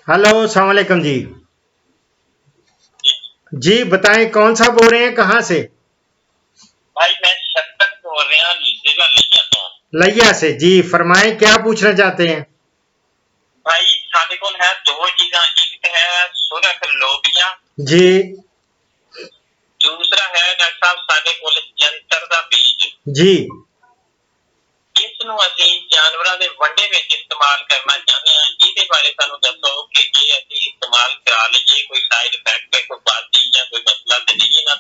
Hello, अस्सलाम वालेकुम जी। जी बताएं, कौन सा बोल रहे हैं, कहाँ से? भाई मैं शक्कर बोल रहा जिला लिया तो लिया से जी। फरमाएं, क्या पूछना चाहते हैं? भाई साडे कोल है दो चीज़ां, एक है सुरख लोबिया, जी दूसरा है डॉक्टर साहब साडे कोल जंतर दा बीज। जी इस ਨੂੰ ਅਸੀਂ ਜਾਨਵਰਾਂ ਦੇ ਵੰਡੇ ਵਿੱਚ ਇਸਤੇਮਾਲ ਕਰਨਾ ਚਾਹੁੰਦੇ ਹਾਂ। ਇਹਦੇ ਬਾਰੇ ਸਾਨੂੰ ਦੱਸੋ ਕਿ ਜੇ ਅਸੀਂ ਇਸਤੇਮਾਲ ਕਰਾ ਲਈਏ ਕੋਈ ਸਾਈਡ ਇਫੈਕਟ ਹੈ, ਕੋਈ ਬਾਦੀ ਜਾਂ ਕੋਈ ਮਸਲਾ ਤੇ ਨਹੀਂ ਨਾ।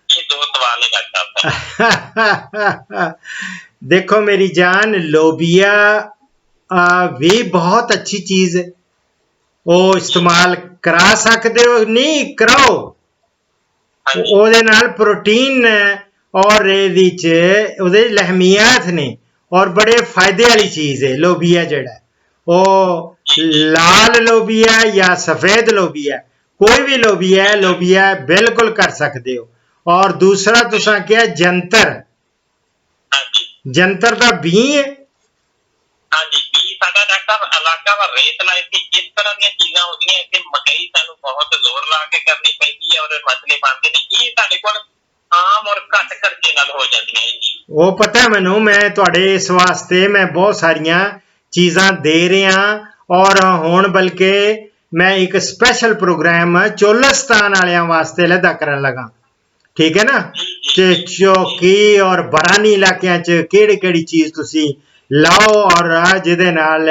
ये दो सवाल है डॉक्टर साहब। देखो मेरी जान, लोबिया भी बहुत अच्छी चीज है। वो इस्तेमाल करा सकते हो, नहीं कराओ। ਉਹਦੇ ਨਾਲ प्रोटीन और ਉਹਦੇ ਲਹਿਮੀਆਤ ਨੇ और बड़े फायदे वाली चीज है लोबिया जड़ा। वो लाल लोबिया या सफेद लोबिया, कोई भी लोबिया है, लोबिया बिल्कुल कर सकते हो। और दूसरा तुसा क्या जंतर, जंतर का बी है। हाँ जी, बी साडा डॉक्टर इलाका वा रेतला इत्थे जिस तरह दी चीज़ां होंदियां इत्थे मकई सानू बहुत जोर ला के करनी पैंदी है और मसले बनदे ने। ये साडे कोल आम और घट खर्चे नाल हो जांदियां जी। वो पता है मैनू, मैं तुहाडे इस वास्ते मैं बहुत सारियां चीज़ां दे रहा और हुण बल्कि मैं एक स्पेशल प्रोग्राम चोलिस्तान वालियां वास्ते लदा करन लगा। ठीक है ना, कि चौकी और बरानी इलाकियां च केड़ी केड़ी चीज़ तुसी लाओ और जिहदे नाल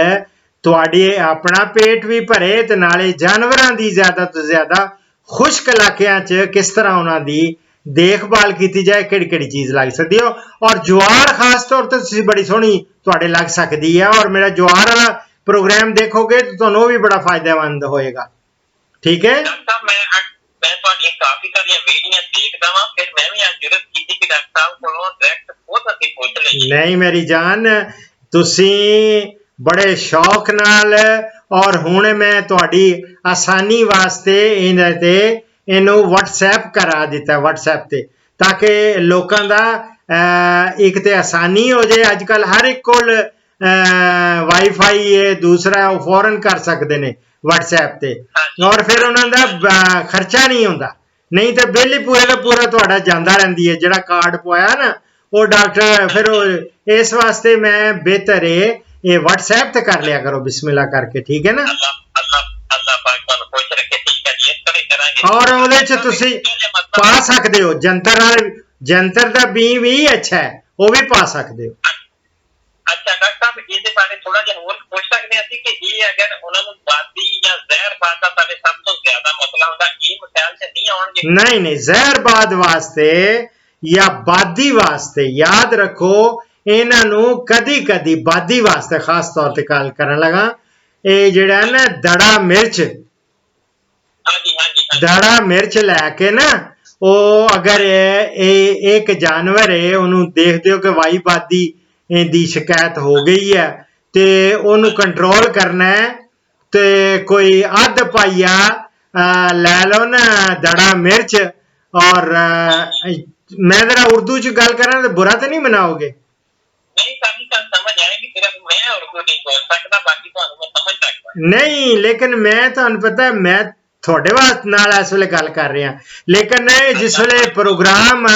तुहाडी अपना पेट भी भरे ते नाले जानवरां दी ज़्यादा तो ज़्यादा खुश्क इलाकियां च किस तरह उन्हां दी देखभाल की जाए, केड़ी केड़ी चीज़ लग सकती हो। और ज्वार खास तौर पर तुसी बड़ी सोहनी तुहाडे लग सकती है। और मेरा ज्वार वाला प्रोग्राम देखोगे तो तुहानू भी बड़ा फायदेमंद होएगा। ठीक है, मैं काफी सारी वीडियो देखदा वां, फिर मैं भी आज जुरत कीती कि डॉक्टर साहब कोलों डायरेक्ट खुद असीं पुछ लईए। नहीं मेरी जान, तुसी बड़े शौक नाल और हुण मैं तुहाडी आसानी वास्ते इहदे ते इनू WhatsApp करा दिता, WhatsApp ते, ताकि लोकां दा एक ते आसानी हो जाए। अजकल हर एक कोल वाईफाई है, दूसरा वो फौरन कर सकते ने WhatsApp ते, और फिर उन्हां दा खर्चा नहीं होंदा। नहीं तो बिल ही पूरे का पूरा तुहाडा जांदा रहिंदी है, जिहड़ा कार्ड पवाया ना वो डॉक्टर। फिर इस वास्ते मैं बेहतर है ये WhatsApp ते कर लिया करो, बिस्मिल्लाह करके। ठीक है ना, और ਉਹਦੇ ਚ ਤੁਸੀਂ पा सकते हो जंतर वाले, जंतर दा बी भी अच्छा है, वो भी पा सकते हो। अच्छा डॉक्टर साहब, ਇਹਦੇ ਬਾਰੇ ਥੋੜਾ ਜਿਹਾ ਹੋਰ ਪੁੱਛ ਸਕਦੇ ਹਾਂ ਕਿ ਇਹ ਅਗਰ ਉਹਨਾਂ ਨੂੰ ਬਾਦੀ ਜਾਂ ਜ਼ਹਿਰਬਾਦ ਦਾ ਸਾਡੇ ਸਭ ਤੋਂ ਜ਼ਿਆਦਾ ਮਸਲਾ ਹੁੰਦਾ, ਇਹ ਮਸਾਇਲ ਚ ਨਹੀਂ ਆਉਣਗੇ? नहीं नहीं, ਜ਼ਹਿਰਬਾਦ वास्ते या बादी वास्ते याद रखो, इन्हां नू कदी कदी बादी वास्ते खास तौर ते गल करन लगा। ये जिहड़ा है ना दड़ा मिर्च, दड़ा मिर्च लैके ना, वो अगर एक जानवर है उन्होंने देखते हो कि वाई बादी दी शिकायत हो गई है तो उन्होंने कंट्रोल करना है, तो कोई अध पाइया लै लो ना दड़ा मिर्च। और मैं जरा उर्दू च गल करा तो बुरा तो नहीं मनाओगे? नहीं, लेकिन मैं तुहानू पता है मैं थोड़े वास्ते नाल इस वेले गल कर रहा, लेकिन जिस वेले प्रोग्राम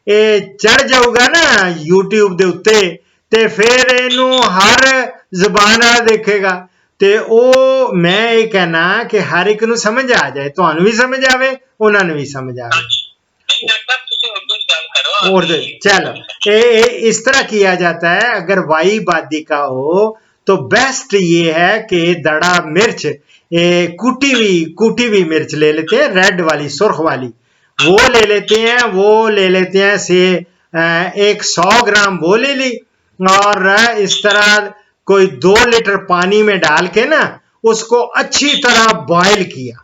ये चढ़ जाऊगा ना YouTube दे उत्ते, ते फिर इनू हर जबान वाला देखेगा, ते ओ मैं ये कहना कि हर एक नू समझ आ जाए, तुहानू भी समझ आवे, उन्हां नू भी समझ आवे। और चलो इस तरह किया जाता है। अगर वाई बादी का हो तो बेस्ट ये है कि दड़ा मिर्च, कूटी हुई मिर्च ले लेते हैं, रेड वाली, सुर्ख वाली, वो ले लेते हैं। वो ले लेते हैं से 100 ग्राम वो ले ली, और इस तरह कोई 2 लीटर पानी में डाल के ना उसको अच्छी तरह बॉयल किया,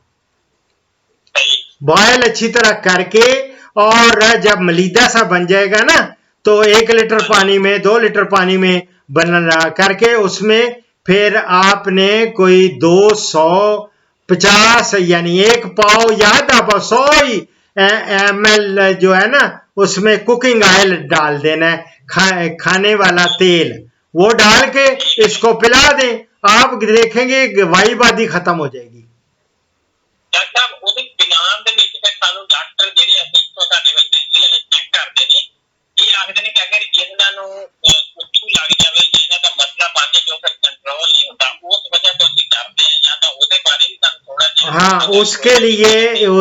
बॉयल अच्छी तरह करके, और जब मलीदा सा बन जाएगा ना तो 1 लीटर पानी में, 2 लीटर पानी में बना करके उसमें फिर आपने कोई 250 यानी 1 पाव या आधा पाव 100 ही ml जो है ना उसमें कुकिंग ऑयल डाल देना है, खाने वाला तेल, वो डाल के इसको पिला दें। आप देखेंगे वाईबादी खत्म हो जाएगी। डॉक्टर साहब ਉਹਦੇ ਬਿਆਨ ਦੇ ਵਿੱਚ ਫਿਰ ਸਾਨੂੰ ਡਾਕਟਰ ਜਿਹੜੇ ਅਸੀਂ ਤੁਹਾਡੇ ਵਿੱਚ ਚੈੱਕ ਕਰਦੇ ਨੇ ਇਹ ਆਖਦੇ ਨੇ ਕਿ ਅਗਰ ਇਹਨਾਂ ਨੂੰ ਉੱਚੂ ਲੱਗ ਜਾਵੇ ਜਾਂ ਇਹਨਾਂ ਦਾ ਮਸਲਾ ਪਾਣੀ ਜੋ ਫਿਰ ਕੰਟਰੋਲ नहीं होता उस वजह से ਅਸੀਂ ਕਰਦੇ हैं या तो ਉਹਦੇ ਬਾਰੇ ਵੀ ਸਾਨੂੰ थोड़ा जिहा हाँ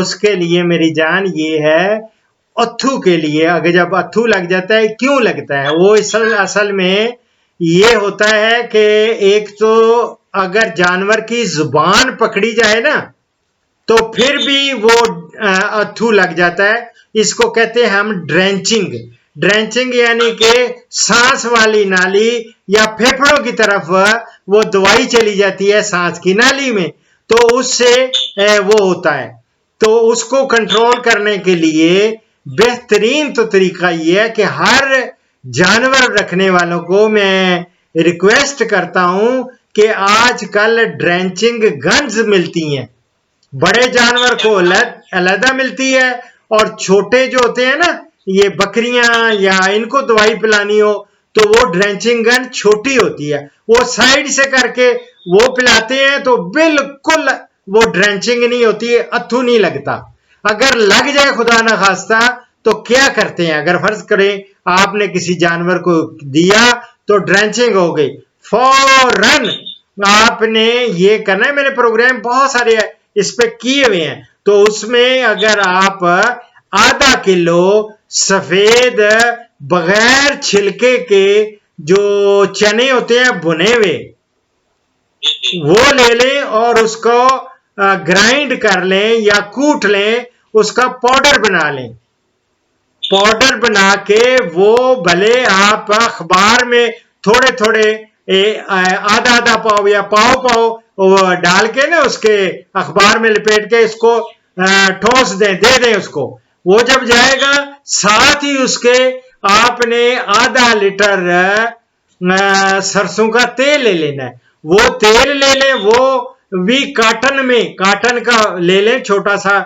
उसके लिए मेरी जान ये है, अथू के लिए अगर जब अथू लग जाता है क्यों लगता है वो असल में ये होता है कि एक तो अगर जानवर की जुबान पकड़ी जाए ना तो फिर भी वो अथू लग जाता है। इसको कहते हैं हम ड्रेंचिंग। ड्रेंचिंग यानी कि सांस वाली नाली या फेफड़ों की तरफ वो दवाई चली जाती है सांस की नाली में, तो उससे वो होता है। तो उसको कंट्रोल करने के लिए बेहतरीन तो तरीका ये है कि हर जानवर रखने वालों को मैं रिक्वेस्ट करता हूं कि आजकल ड्रेंचिंग गन्स मिलती हैं, बड़े जानवर को अलग मिलती है और छोटे जो होते हैं ना ये बकरियां या इनको दवाई पिलानी हो तो वो ड्रेंचिंग गन छोटी होती है, वो साइड से करके वो पिलाते हैं तो बिल्कुल वो ड्रेंचिंग नहीं होती है, अथू नहीं लगता। अगर लग जाए खुदा ना खास्ता तो क्या करते हैं, अगर फर्ज करें आपने किसी जानवर को दिया तो ड्रेंचिंग हो गई, फौरन आपने ये करना है। मैंने प्रोग्राम बहुत सारे इस पे किए हुए हैं, तो उसमें अगर आप आधा किलो सफेद बगैर छिलके के जो चने होते हैं भुने हुए वो ले लें और उसको ग्राइंड कर लें या कूट लें, उसका पाउडर बना लें। पाउडर बना के वो भले आप अखबार में थोड़े थोड़े आधा आधा पाव या पाव डाल के ना उसके अखबार में लपेट के इसको ठोस दे दें उसको। वो जब जाएगा साथ ही उसके आपने आधा लीटर सरसों का तेल ले लेना है, वो तेल ले लें, वो भी काटन का ले लें, छोटा सा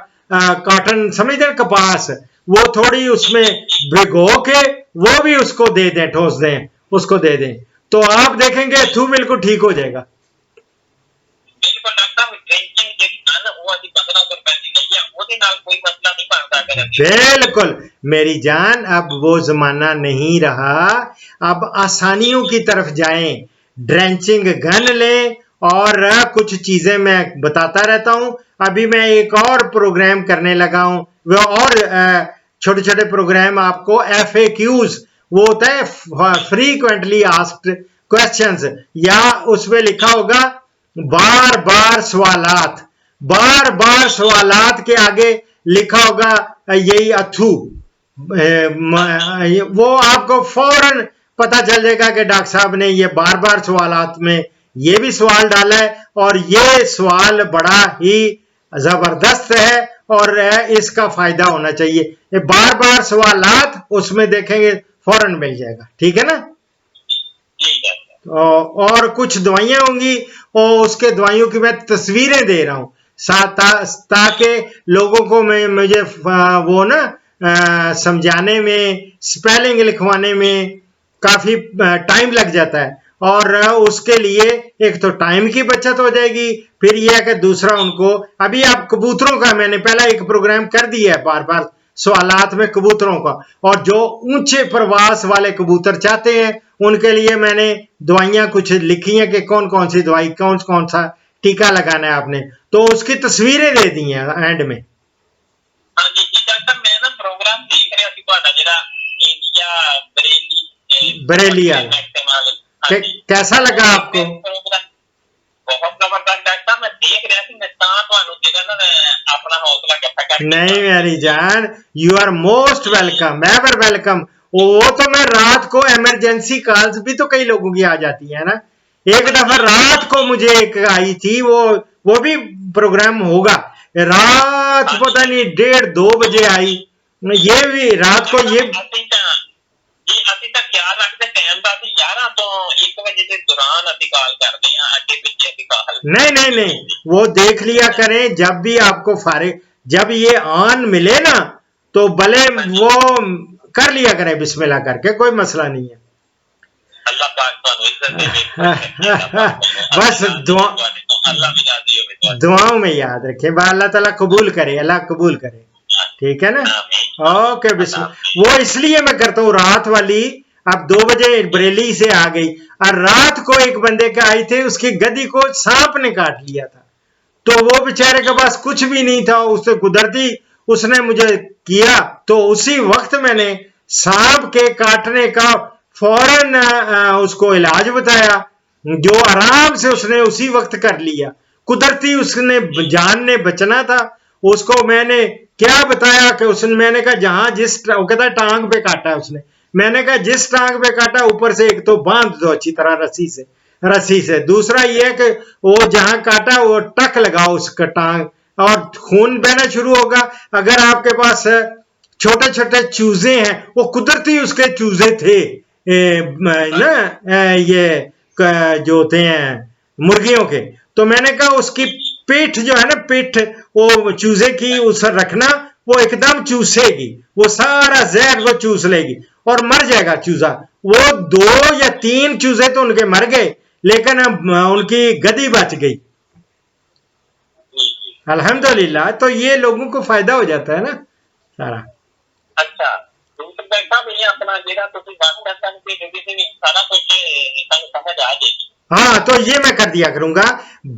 काटन समझते कपास, वो थोड़ी उसमें भिगो के वो भी उसको दे दें, ठोस दें, उसको दे दें, तो आप देखेंगे थू बिल्कुल ठीक हो जाएगा। बिल्कुल मेरी जान, अब वो जमाना नहीं रहा, अब आसानियों की तरफ जाएं, ड्रेंचिंग गन लें और कुछ चीजें मैं बताता रहता हूं। अभी मैं एक और प्रोग्राम करने लगा हूं, वो और छोटे छोटे प्रोग्राम आपको FAQs, वो होता है फ्रीक्वेंटली आस्क्ड क्वेश्चंस, या उसमें लिखा होगा बार बार सवालात के आगे लिखा होगा यही अथू, वो आपको फौरन पता चल जाएगा कि डॉक्टर साहब ने ये बार बार सवालात में ये भी सवाल डाला है और ये सवाल बड़ा ही जबरदस्त है और इसका फायदा होना चाहिए। ये बार बार सवालात उसमें देखेंगे फौरन मिल जाएगा, ठीक है ना। और कुछ दवाइयां होंगी और उसके दवाइयों की मैं तस्वीरें दे रहा हूं ताकि लोगों को मुझे वो ना समझाने में, स्पेलिंग लिखवाने में काफी टाइम लग जाता है, और उसके लिए एक तो टाइम की बचत हो जाएगी, फिर यह है कि दूसरा उनको, अभी आप कबूतरों का मैंने पहला एक प्रोग्राम कर दिया है बार बार सवालात में कबूतरों का, और जो ऊंचे प्रवास वाले कबूतर चाहते हैं उनके लिए मैंने दवाइयां कुछ लिखी हैं कि कौन कौन सी दवाई, कौन सा टीका लगाना है आपने, तो उसकी तस्वीरें दे दी हैं एंड में। हाँ जी डॉक्टर, मैं ना प्रोग्राम देख रहा थी ਤੁਹਾਡਾ ਜਿਹੜਾ इंडिया बरेली कैसा लगा आपको? बहुत जबरदस्त डॉक्टर, मैं देख रहा थी, मैं ਤੁਹਾਨੂੰ ਜਿਹੜਾ ਨਾ अपना हौसला इकट्ठा करके। नहीं मेरी जान, you are most welcome, ever welcome. वो तो मैं रात को इमरजेंसी कॉल्स भी तो कई लोगों की आ जाती है ना, एक दफा रात को मुझे एक आई थी, वो भी प्रोग्राम होगा रात पता नहीं 1:30-2 बजे आई, ये भी रात को ये ਅਸੀਂ ਤਾਂ ਖਿਆਲ ਰੱਖਦੇ ਟਾਈਮ ਦਾ, ਅਸੀਂ 11 ਤੋਂ 1 ਵਜੇ ਦੇ ਦੌਰਾਨ ਅਸੀਂ ਕਾਲ ਕਰਦੇ ਹਾਂ, ਅੱਗੇ ਪਿੱਛੇ ਅਸੀਂ ਕਾਲ नहीं वो देख लिया करें जब भी आपको फारिग, जब ये ऑन मिले ना तो भले वो कर लिया करें बिस्मिल्लाह करके, कोई मसला नहीं है। अल्लाह पाक ਤੁਹਾਨੂੰ ਇੱਜ਼ਤ ਦੇਵੇ, बस दुआ अल्लाह भी राजी होवे ਤੁਹਾਡੇ। दुआओं में याद रखें, अल्लाह ताला कबूल करे, अल्लाह कबूल करे, ठीक है ना। आमीन। ओके बिस्मिल्लाह। वो इसलिए मैं करता हूँ रात वाली, अब 2 बजे बरेली से आ गई और रात को एक बंदे के आई थे, उसकी गदी को सांप ने काट लिया था, तो वो बेचारे के पास कुछ भी नहीं था, उससे कुदरती उसने मुझे किया, तो उसी वक्त मैंने सांप के काटने का फौरन उसको इलाज बताया, जो आराम से उसने उसी वक्त कर लिया। कुदरती उसने जान ने बचना था, उसको मैंने क्या बताया कि उसने, मैंने कहा जहां जिस, वो कहता टांग पे काटा है उसने, मैंने कहा जिस टांग पे काटा ऊपर से एक तो बांध दो अच्छी तरह रस्सी से, दूसरा ये है कि वो जहां काटा वो टक लगाओ उसका टांग, और खून बहना शुरू होगा। अगर आपके पास छोटे छोटे चूजे हैं, वो कुदरती उसके चूजे थे ना, ये जो होते हैं मुर्गियों के, तो मैंने कहा उसकी पीठ जो है ना, पीठ वो चूजे की उस रखना, वो एकदम चूसेगी, वो सारा जहर वो चूस लेगी और मर जाएगा चूजा। वो 2 या 3 चूजे तो उनके मर गए, लेकिन उनकी गदी बच गई, अल्हम्दुलिल्लाह। तो ये लोगों को फायदा हो जाता है ना सारा। अच्छा, दूसरा बैठा भी अपना जेड़ा ਤੁਸੀਂ ਬਾਤ ਕਰਤਾ ਕਿ ਜਿਹਦੇ ਵਿੱਚ ਸਾਰਾ ਕੁਝ ਸਾਨੂੰ समझ आ जाएगी। हाँ, तो ये मैं कर दिया करूंगा,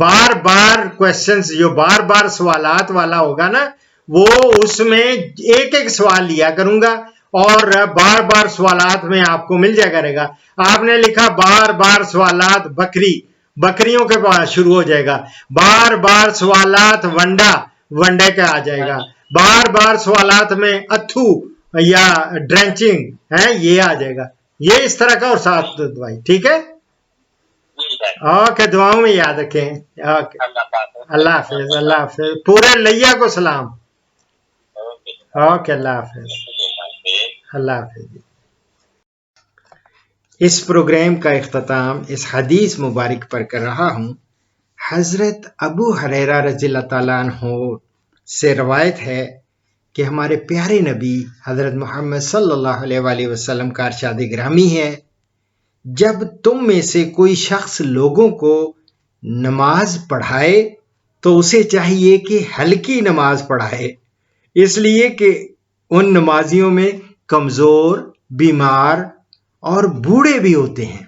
बार बार क्वेश्चंस जो बार बार सवालात वाला होगा ना, वो उसमें एक एक सवाल लिया करूंगा और बार बार सवालात में आपको मिल जाया करेगा। आपने लिखा बार बार सवालात बकरियों के पास शुरू हो जाएगा, बार बार सवालात वंडे का आ जाएगा, बार बार सवालात में अथू या ड्रेंचिंग है ये आ जाएगा, ये इस तरह का, और साथ दवाई, ठीक है। ओके, दुआओं में याद रखें। ओके, अल्लाह हाफिज, अल्लाह हाफिज, पूरे लैया को सलाम। ओके, अल्लाह हाफिज, अल्लाह हाफिज। इस प्रोग्राम का इख्तिताम इस हदीस मुबारक पर कर रहा हूँ। हजरत अबू हुरैरा रज़ियल्लाहु ताला अन्हु से रवायत है कि हमारे प्यारे नबी हजरत मोहम्मद सल्लल्लाहु अलैहि वसल्लम का इरशाद गिरामी है, जब तुम में से कोई शख्स लोगों को नमाज पढ़ाए तो उसे चाहिए कि हल्की नमाज पढ़ाए, इसलिए कि उन नमाजियों में कमजोर, बीमार और बूढ़े भी होते हैं,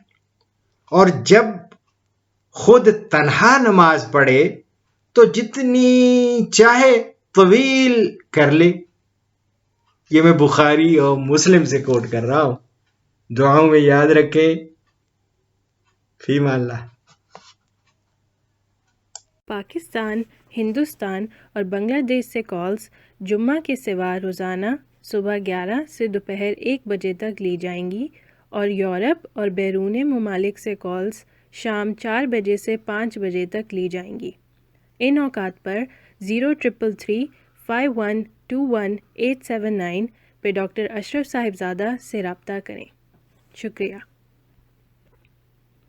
और जब खुद तन्हा नमाज पढ़े तो जितनी चाहे तवील कर ले। ये मैं बुखारी और मुस्लिम से कोट कर रहा हूं, दुआओं में याद रखें। फीमाल्लाह। पाकिस्तान, हिंदुस्तान और बांग्लादेश से कॉल्स जुम्मा के सिवा रोज़ाना सुबह 11 से दोपहर 1 बजे तक ली जाएंगी, और यूरोप और बैरून ममालिक से कॉल्स शाम 4 बजे से 5 बजे तक ली जाएंगी। इन औकात पर 0333 5121 879 पे डॉक्टर अशरफ साहिबजादा से रब्ता करें। शुक्रिया।